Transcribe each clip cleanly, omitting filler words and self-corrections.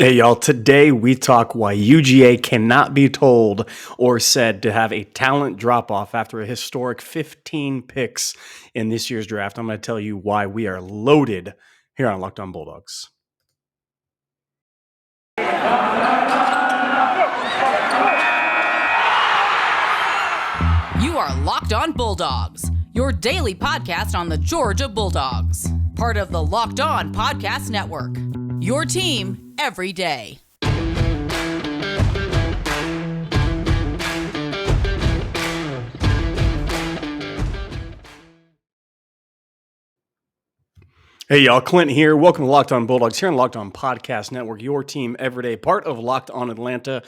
Hey y'all, today we talk why UGA cannot be told or said to have a talent drop-off after a historic 15 picks in this year's draft. I'm going to tell you why we are loaded here on Locked On Bulldogs. You are Locked On Bulldogs, your daily podcast on the Georgia Bulldogs, part of the Locked On Podcast Network, your team every day. Hey y'all, Clint here. Welcome to Locked On Bulldogs here on Locked On Podcast Network, your team every day, part of Locked On Atlanta.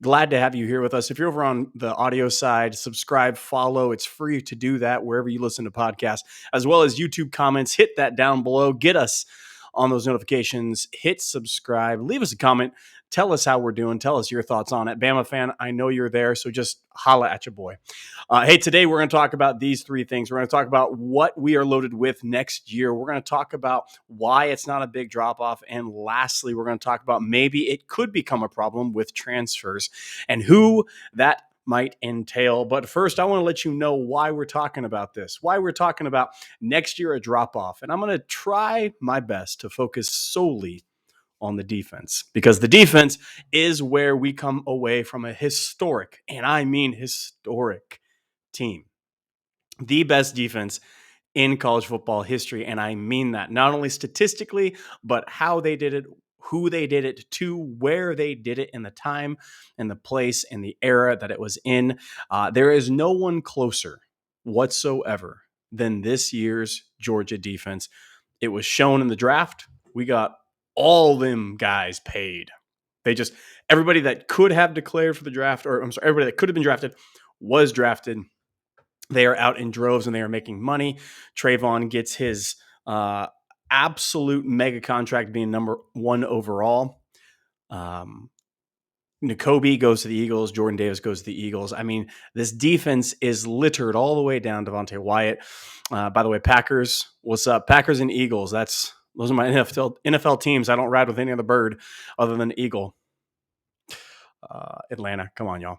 Glad to have you here with us. If you're over on the audio side, subscribe, follow. It's free to do that wherever you listen to podcasts, as well as YouTube comments. Hit that down below. Get us on those notifications. Hit subscribe. Leave us a comment. Tell us how we're doing. Tell us your thoughts on it. Bama fan, I know you're there, so just holla at your boy. Hey, today we're going to talk about these three things. We're going to talk about what we are loaded with next year. We're going to talk about why it's not a big drop-off. And lastly, we're going to talk about maybe it could become a problem with transfers and who that might entail. But first, I want to let you know why we're talking about this, why we're talking about next year a drop-off. And I'm going to try my best to focus solely on the defense, because the defense is where we come away from a historic, and I mean historic, team. The best defense in college football history, and I mean that not only statistically, but how they did it, who they did it to, where they did it in the time and the place and the era that it was in. There is no one closer whatsoever than this year's Georgia defense. It was shown in the draft. We got all them guys paid. Everybody that could have declared for the draft, or I'm sorry, everybody that could have been drafted was drafted. They are out in droves and they are making money. Trayvon gets his absolute mega contract, being number one overall. Nakobe goes to the Eagles. Jordan Davis goes to the Eagles. I mean, this defense is littered all the way down. Devontae Wyatt. By the way, Packers, what's up? Packers and Eagles. Those are my NFL teams. I don't ride with any other bird other than the Eagle. Atlanta, come on, y'all.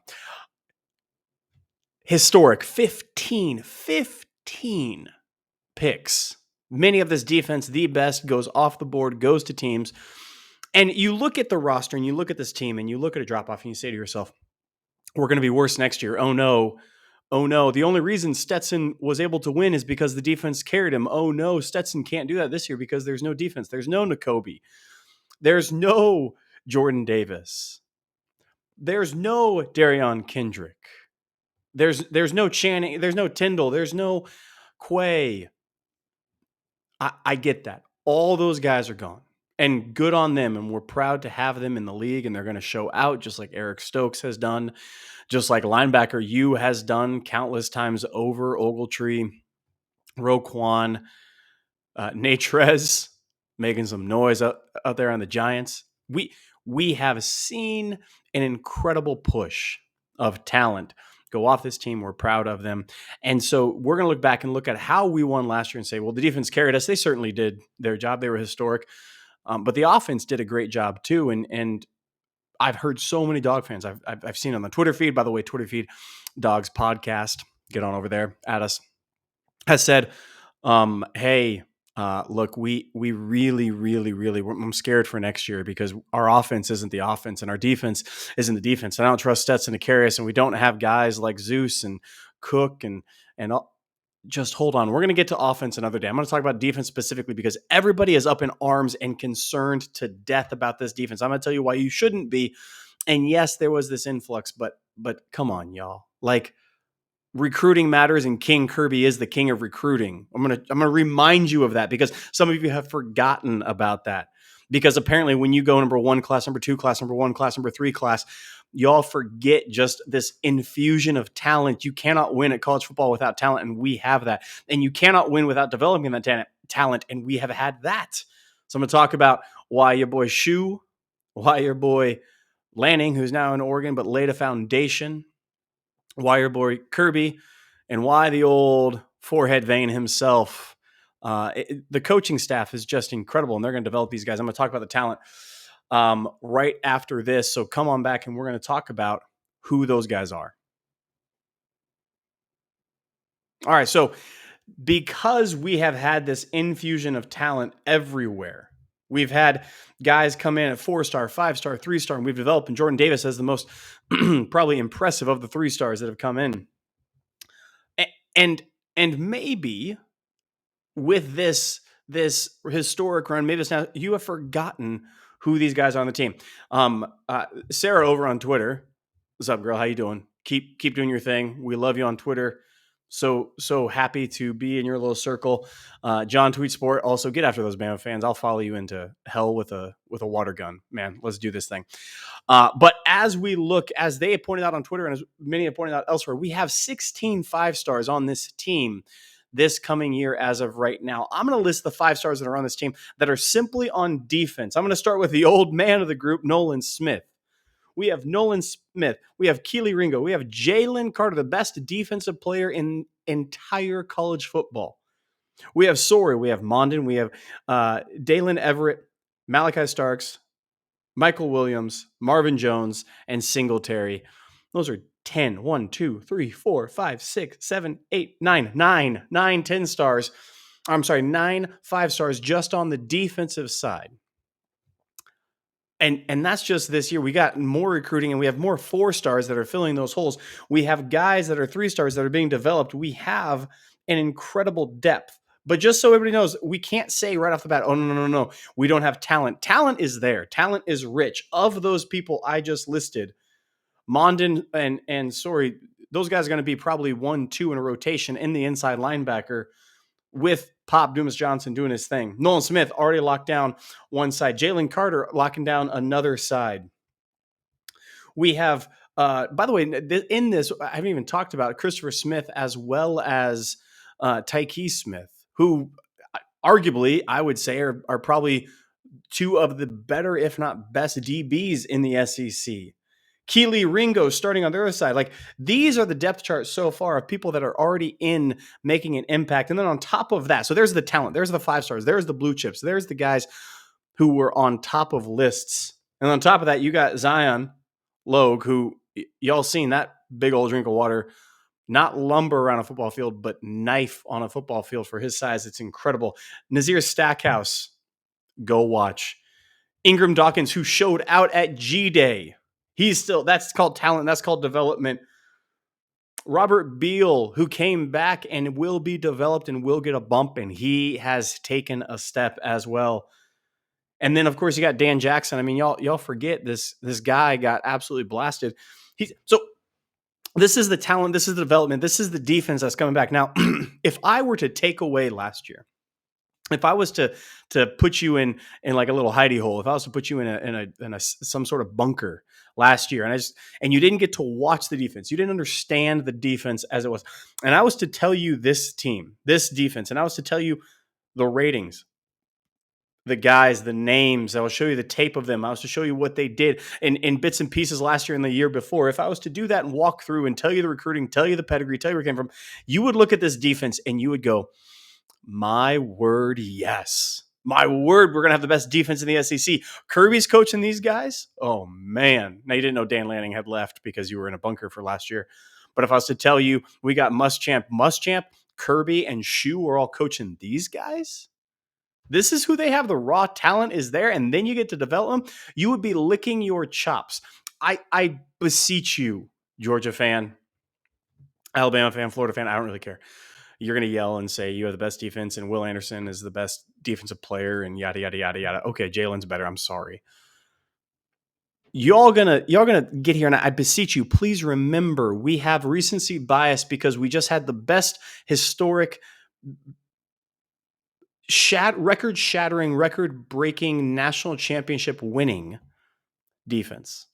Historic 15 picks. Many of this defense, the best, goes off the board, goes to teams. And you look at the roster and you look at this team and you look at a drop-off and you say to yourself, we're going to be worse next year. Oh, no. Oh, no. The only reason Stetson was able to win is because the defense carried him. Oh, no. Stetson can't do that this year because there's no defense. There's no Nakobe. There's no Jordan Davis. There's no Darion Kendrick. There's no Channing. There's no Tyndall. There's no Quay. I get that. All those guys are gone. And good on them. And we're proud to have them in the league. And they're going to show out just like Eric Stokes has done. Just like linebacker U has done countless times over. Ogletree, Roquan, Natrez making some noise out there on the Giants. We have seen an incredible push of talent go off this team. We're proud of them. And so we're going to look back and look at how we won last year and say, well, the defense carried us. They certainly did their job. They were historic. But the offense did a great job too. And I've heard so many Dog fans. I've seen on the Twitter feed, by the way, Twitter feed, Dawgs podcast, get on over there at us, has said, hey, look, we really, I'm scared for next year because our offense isn't the offense and our defense isn't the defense. And I don't trust Stetson to carry us, and we don't have guys like Zeus and Cook and just hold on. We're going to get to offense another day. I'm going to talk about defense specifically because everybody is up in arms and concerned to death about this defense. I'm going to tell you why you shouldn't be. And yes, there was this influx, but come on, y'all. Like, recruiting matters, and King Kirby is the king of recruiting. I'm gonna remind you of that because some of you have forgotten about that. Because apparently, when you go number one class, number two class, number one class, number three class, y'all forget just this infusion of talent. You cannot win at college football without talent, and we have that. And you cannot win without developing that talent, and we have had that. So I'm gonna talk about why your boy Shu, why your boy Lanning, who's now in Oregon but laid a foundation, why your boy Kirby, and why the old forehead vein himself. The coaching staff is just incredible, and they're going to develop these guys. I'm going to talk about the talent. right after this. So come on back and we're going to talk about who those guys are. All right. So because we have had this infusion of talent everywhere, we've had guys come in at 4-star, 5-star, 3-star, and we've developed, and Jordan Davis as the most probably impressive of the 3-stars that have come in. And maybe with this historic run, maybe it's now you have forgotten who these guys are on the team. Sarah over on Twitter, what's up, girl? How you doing? Keep doing your thing. We love you on Twitter. So happy to be in your little circle. John Tweet Sport, also get after those Bama fans. I'll follow you into hell with a water gun, man. Let's do this thing. But as we look, as they pointed out on Twitter, and as many have pointed out elsewhere, we have 16 5-stars on this team this coming year as of right now. I'm going to list the 5-stars that are on this team that are simply on defense. I'm going to start with the old man of the group, Nolan Smith. We have Nolan Smith. We have Keely Ringo. We have Jalen Carter, the best defensive player in entire college football. We have Sorey. We have Mondon. We have Dalen Everett, Malachi Starks, Michael Williams, Marvin Jones, and Singletary. Those are 10, 1, 2, 3, 4, 5, 6, 7, 8, 9, 10 stars. I'm sorry, 9 5-stars just on the defensive side. And that's just this year. We got more recruiting and we have more 4-stars that are filling those holes. We have guys that are 3-stars that are being developed. We have an incredible depth. But just so everybody knows, we can't say right off the bat, oh, no. We don't have talent. Talent is there. Talent is rich. Of those people I just listed, Mondon and Sorey, those guys are going to be probably 1, 2 in a rotation in the inside linebacker with Pop Dumas Johnson doing his thing. Nolan Smith already locked down one side. Jalen Carter locking down another side. We have, by the way, in this, I haven't even talked about Christopher Smith as well as Tyke Smith, who arguably I would say are probably 2 of the better, if not best DBs in the SEC. Keely Ringo starting on the other side. Like, these are the depth charts so far of people that are already in making an impact. And then on top of that, so there's the talent, there's the 5-stars, there's the blue chips, there's the guys who were on top of lists. And on top of that, you got Zion Logue, who y'all seen that big old drink of water, not lumber around a football field, but knife on a football field for his size. It's incredible. Nazir Stackhouse, go watch. Ingram Dawkins, who showed out at G-Day. He's still, that's called talent. That's called development. Robert Beal, who came back and will be developed and will get a bump, and he has taken a step as well. And then, of course, you got Dan Jackson. I mean, y'all forget this guy got absolutely blasted. So this is the talent. This is the development. This is the defense that's coming back. Now, if I were to take away last year, if I was to put you in like a little hidey hole, if I was to put you in a some sort of bunker last year, and you didn't get to watch the defense, you didn't understand the defense as it was, and I was to tell you this team, this defense, and I was to tell you the ratings, the guys, the names, I will show you the tape of them. I was to show you what they did in bits and pieces last year and the year before. If I was to do that and walk through and tell you the recruiting, tell you the pedigree, tell you where it came from, you would look at this defense and you would go, my word, yes. My word, we're going to have the best defense in the SEC. Kirby's coaching these guys? Oh, man. Now, you didn't know Dan Lanning had left because you were in a bunker for last year. But if I was to tell you we got Muschamp, Kirby, and Shu are all coaching these guys, this is who they have. The raw talent is there, and then you get to develop them. You would be licking your chops. I beseech you, Georgia fan, Alabama fan, Florida fan, I don't really care. You're going to yell and say you have the best defense and Will Anderson is the best defensive player and yada, yada, yada, yada. Okay, Jalen's better. I'm sorry. Y'all gonna get here, and I beseech you, please remember we have recency bias because we just had the best historic record-shattering, record-breaking, national championship winning defense.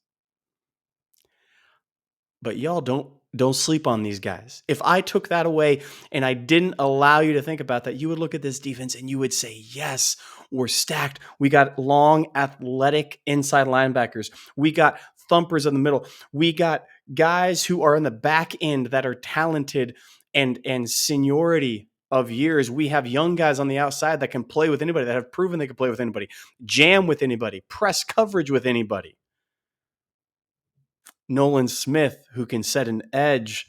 But y'all don't sleep on these guys. If I took that away and I didn't allow you to think about that, you would look at this defense and you would say, yes, we're stacked. We got long, athletic inside linebackers. We got thumpers in the middle. We got guys who are in the back end that are talented and seniority of years, we have young guys on the outside that can play with anybody, that have proven they can play with anybody, jam with anybody, press coverage with anybody. Nolan Smith, who can set an edge.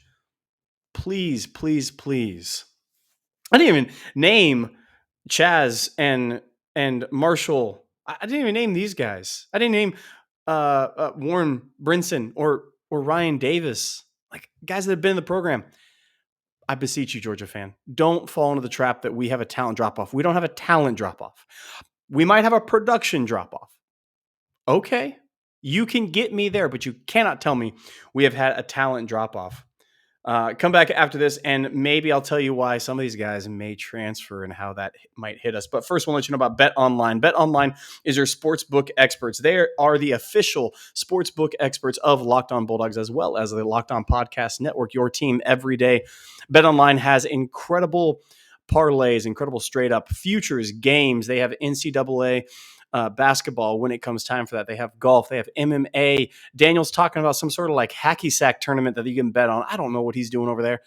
Please, please, please. I didn't even name Chaz and Marshall. I didn't even name these guys. I didn't name Warren Brinson or Ryan Davis, like guys that have been in the program. I beseech you, Georgia fan, don't fall into the trap that we have a talent drop off. We don't have a talent drop off. We might have a production drop off. Okay, you can get me there, but you cannot tell me we have had a talent drop off. Come back after this, and maybe I'll tell you why some of these guys may transfer and how that might hit us. But first, we'll let you know about BetOnline. BetOnline is your sportsbook experts. They are the official sportsbook experts of Locked On Bulldogs, as well as the Locked On Podcast Network, your team every day. BetOnline has incredible parlays, incredible straight-up futures games. They have NCAA basketball when it comes time for that. They have golf. They have MMA. Daniel's talking about some sort of like hacky sack tournament that you can bet on. I don't know what he's doing over there.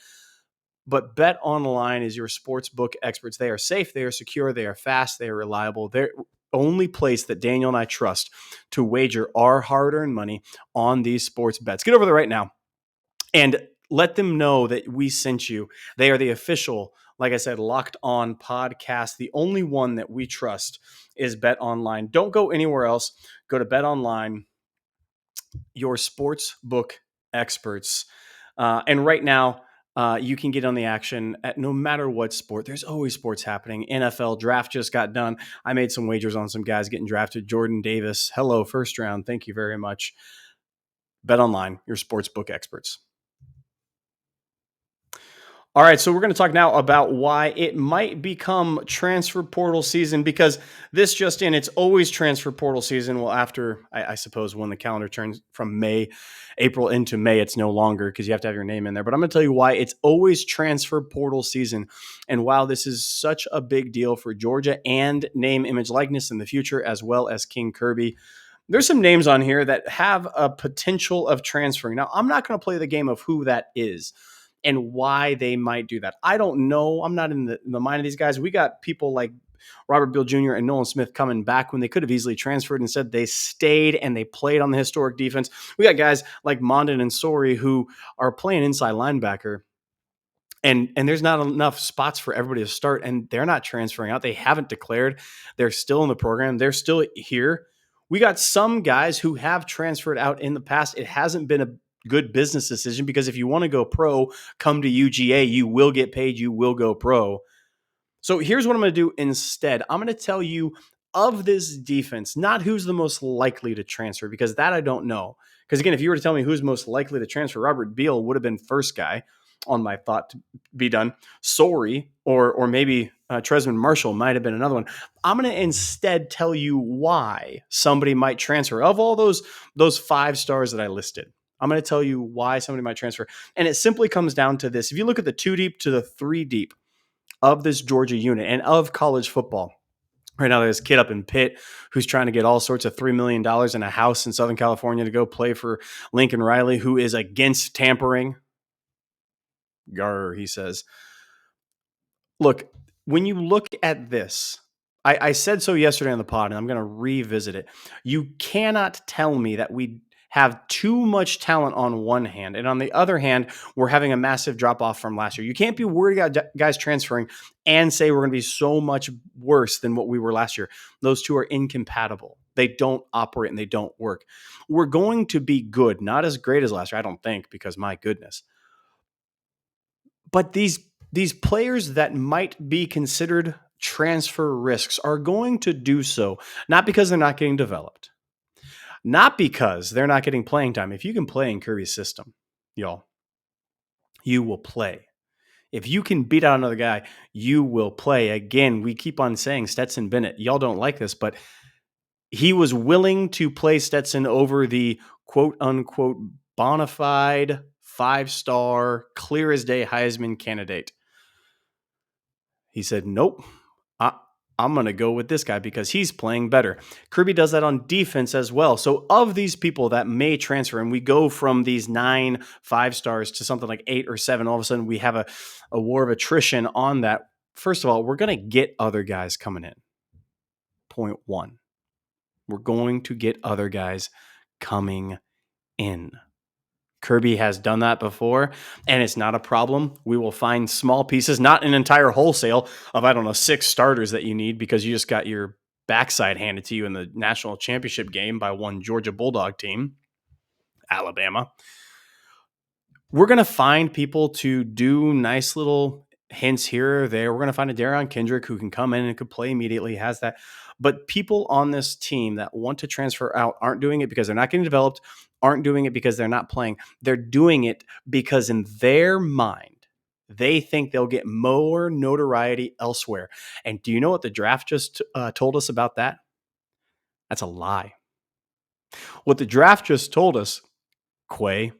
But BetOnline is your sports book experts. They are safe. They are secure. They are fast. They are reliable. They're only place that Daniel and I trust to wager our hard-earned money on these sports bets. Get over there right now and let them know that we sent you. They are the official, like I said, Locked On podcast. The only one that we trust is BetOnline. Don't go anywhere else. Go to BetOnline, your sports book experts. And right now, you can get on the action at no matter what sport. There's always sports happening. NFL draft just got done. I made some wagers on some guys getting drafted. Jordan Davis. Hello, first round. Thank you very much. BetOnline, your sports book experts. All right, so we're going to talk now about why it might become transfer portal season, because this just in, it's always transfer portal season. Well, after, I suppose, when the calendar turns from April into May, it's no longer because you have to have your name in there. But I'm going to tell you why it's always transfer portal season. And while this is such a big deal for Georgia and name, image, likeness in the future, as well as King Kirby, there's some names on here that have a potential of transferring. Now, I'm not going to play the game of who that is and why they might do that. I don't know. I'm not in the mind of these guys. We got people like Robert Beal Jr. and Nolan Smith coming back when they could have easily transferred. Instead, they stayed and they played on the historic defense. We got guys like Mondon and Sori who are playing inside linebacker. And there's not enough spots for everybody to start, and they're not transferring out. They haven't declared. They're still in the program. They're still here. We got some guys who have transferred out in the past. It hasn't been a good business decision, because if you want to go pro, come to UGA. You will get paid. You will go pro. So here's what I'm going to do instead. I'm going to tell you of this defense, not who's the most likely to transfer, because that I don't know. Because again, if you were to tell me who's most likely to transfer, Robert Beal would have been first guy on my thought to be done. Sori or maybe Tresman Marshall might have been another one. I'm going to instead tell you why somebody might transfer. Of all those 5 stars that I listed, I'm going to tell you why somebody might transfer. And it simply comes down to this. If you look at the 2 deep to the 3 deep of this Georgia unit and of college football, right now there's a kid up in Pitt who's trying to get all sorts of $3 million in a house in Southern California to go play for Lincoln Riley, who is against tampering. Gar, he says. Look, when you look at this, I said so yesterday on the pod, and I'm going to revisit it. You cannot tell me that we have too much talent on one hand, and on the other hand, we're having a massive drop-off from last year. You can't be worried about guys transferring and say we're going to be so much worse than what we were last year. Those two are incompatible. They don't operate and they don't work. We're going to be good, not as great as last year, I don't think, because my goodness. But these players that might be considered transfer risks are going to do so, not because they're not getting developed, not because they're not getting playing time. If you can play in Kirby's system, y'all, you will play. If you can beat out another guy, you will play. Again, we keep on saying Stetson Bennett. Y'all don't like this, but he was willing to play Stetson over the quote-unquote bona fide 5-star, clear as day Heisman candidate. He said, nope, I'm going to go with this guy because he's playing better. Kirby does that on defense as well. So of these people that may transfer, and we go from these 9 5-stars to something like 8 or 7, all of a sudden we have a war of attrition on that First of all, we're going to get other guys coming in. Point one, we're going to get other guys coming in. Kirby has done that before, and it's not a problem. We will find small pieces, not an entire wholesale of, I don't know, 6 starters that you need because you just got your backside handed to you in the national championship game by one Georgia Bulldog team, Alabama. We're going to find people to do nice little hints here or there. We're going to find a Darion Kendrick who can come in and could play immediately, has that. But people on this team that want to transfer out aren't doing it because they're not getting developed, aren't doing it because they're not playing. They're doing it because in their mind, they think they'll get more notoriety elsewhere. And do you know what the draft just told us about that? That's a lie. What the draft just told us, Quay,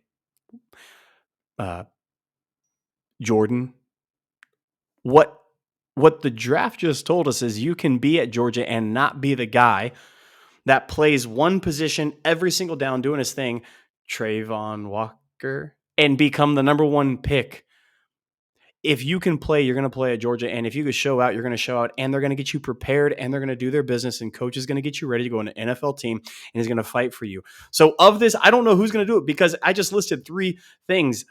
Jordan, what the draft just told us is you can be at Georgia and not be the guy that plays one position every single down doing his thing, Trayvon Walker, and become the number 1 pick. If you can play, you're going to play at Georgia. And if you can show out, you're going to show out. And they're going to get you prepared and they're going to do their business. And coach is going to get you ready to go on an NFL team and is going to fight for you. So of this, I don't know who's going to do it because I just listed 3 things.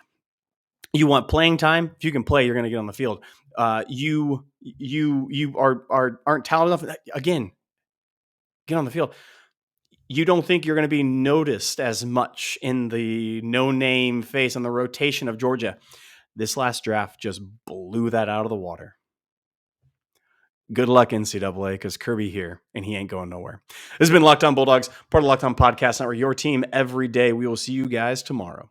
You want playing time. If you can play, you're going to get on the field. You aren't talented enough. Again, get on the field. You don't think you're going to be noticed as much in the no-name face on the rotation of Georgia. This last draft just blew that out of the water. Good luck, NCAA, because Kirby here, and he ain't going nowhere. This has been Locked On Bulldogs, part of Locked On Podcast Network, your team every day. We will see you guys tomorrow.